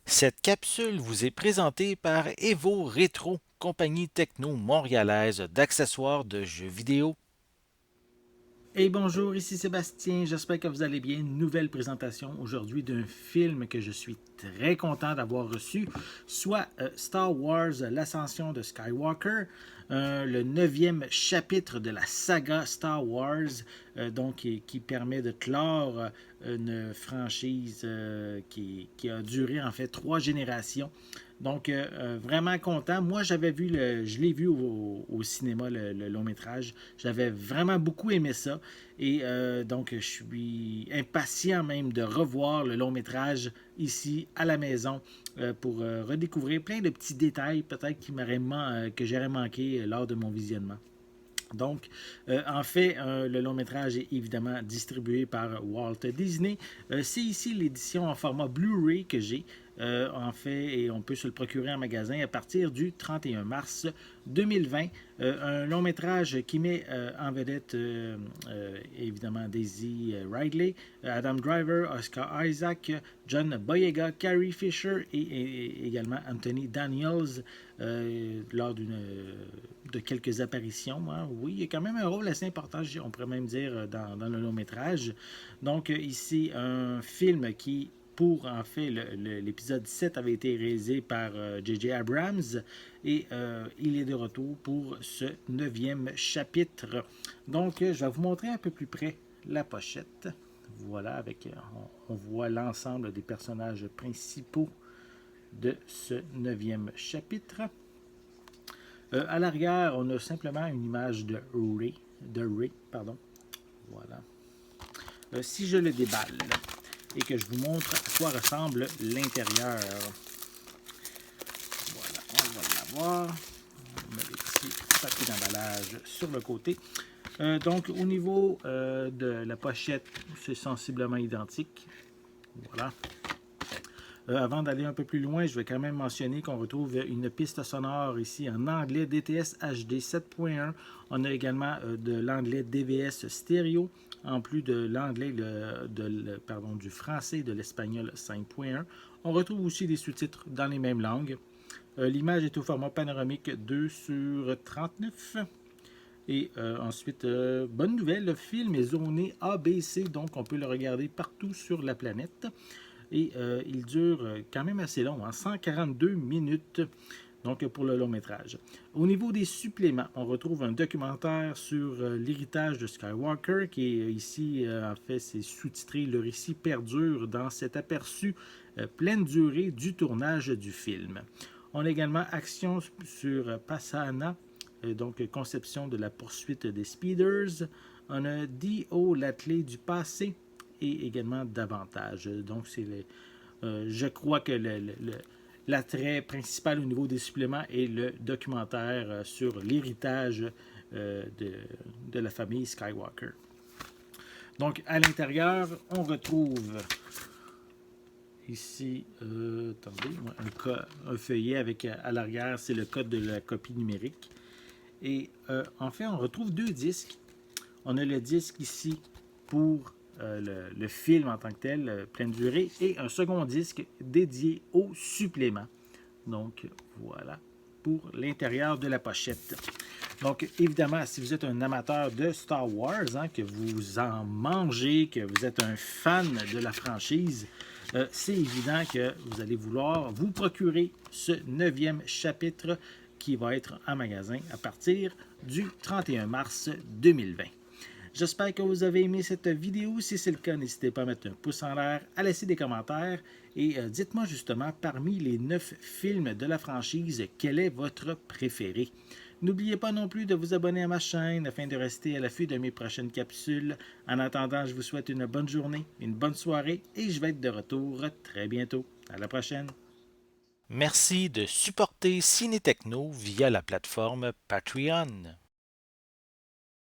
Cette capsule vous est présentée par Evo Rétro, compagnie techno montréalaise d'accessoires de jeux vidéo. Hey bonjour, ici Sébastien, j'espère que vous allez bien. Nouvelle présentation aujourd'hui d'un film que je suis très content d'avoir reçu, soit Star Wars, l'ascension de Skywalker, le neuvième chapitre de la saga Star Wars, donc qui permet de clore une franchise qui a duré en fait 3 générations. Donc, vraiment content. Moi, je l'ai vu au cinéma, le long métrage. J'avais vraiment beaucoup aimé ça. Et donc, je suis impatient même de revoir le long métrage ici à la maison pour redécouvrir plein de petits détails peut-être que j'aurais manqué lors de mon visionnement. Donc, en fait, le long métrage est évidemment distribué par Walt Disney. C'est ici l'édition en format Blu-ray que j'ai. En fait, et on peut se le procurer en magasin à partir du 31 mars 2020. Un long métrage qui met en vedette évidemment Daisy Ridley, Adam Driver, Oscar Isaac, John Boyega, Carrie Fisher et également Anthony Daniels lors de quelques apparitions. Hein. Oui, il y a quand même un rôle assez important, on pourrait même dire, dans le long métrage. Donc ici, un film qui pour en fait l'épisode 7 avait été réalisé par J.J. Abrams et il est de retour pour ce neuvième chapitre. Donc je vais vous montrer un peu plus près la pochette. Voilà, on voit l'ensemble des personnages principaux de ce neuvième chapitre. À l'arrière, on a simplement une image de Ray, pardon. Voilà. Si je le déballe et que je vous montre à quoi ressemble l'intérieur, voilà, on va l'avoir. On met les petits papiers d'emballage sur le côté. Donc, au niveau de la pochette, c'est sensiblement identique. Voilà. Avant d'aller un peu plus loin, je vais quand même mentionner qu'on retrouve une piste sonore ici en anglais DTS HD 7.1. On a également de l'anglais DVS stéréo, en plus de l'anglais, du français et de l'espagnol 5.1. On retrouve aussi des sous-titres dans les mêmes langues. L'image est au format panoramique 2 sur 39. Et ensuite, bonne nouvelle, le film est zoné ABC, donc on peut le regarder partout sur la planète. Et il dure quand même assez long, hein, 142 minutes, donc pour le long métrage. Au niveau des suppléments, on retrouve un documentaire sur l'héritage de Skywalker, qui est ici, en fait, c'est sous-titré Le récit perdure dans cet aperçu pleine durée du tournage du film. On a également Action sur Passana, donc conception de la poursuite des speeders. On a D.O. l'athlète du passé, et également davantage. Donc, je crois que l'attrait principal au niveau des suppléments est le documentaire sur l'héritage de la famille Skywalker. Donc, à l'intérieur, on retrouve ici, attendez, un feuillet avec à l'arrière, c'est le code de la copie numérique. Et en fait, on retrouve 2 disques. On a le disque ici pour le film en tant que tel, pleine durée, et un second disque dédié au supplément. Donc voilà pour l'intérieur de la pochette. Donc évidemment, si vous êtes un amateur de Star Wars, hein, que vous en mangez, que vous êtes un fan de la franchise, c'est évident que vous allez vouloir vous procurer ce neuvième chapitre qui va être en magasin à partir du 31 mars 2020. J'espère que vous avez aimé cette vidéo. Si c'est le cas, n'hésitez pas à mettre un pouce en l'air, à laisser des commentaires et dites-moi justement parmi les 9 films de la franchise, quel est votre préféré. N'oubliez pas non plus de vous abonner à ma chaîne afin de rester à l'affût de mes prochaines capsules. En attendant, je vous souhaite une bonne journée, une bonne soirée et je vais être de retour très bientôt. À la prochaine. Merci de supporter Ciné Techno via la plateforme Patreon.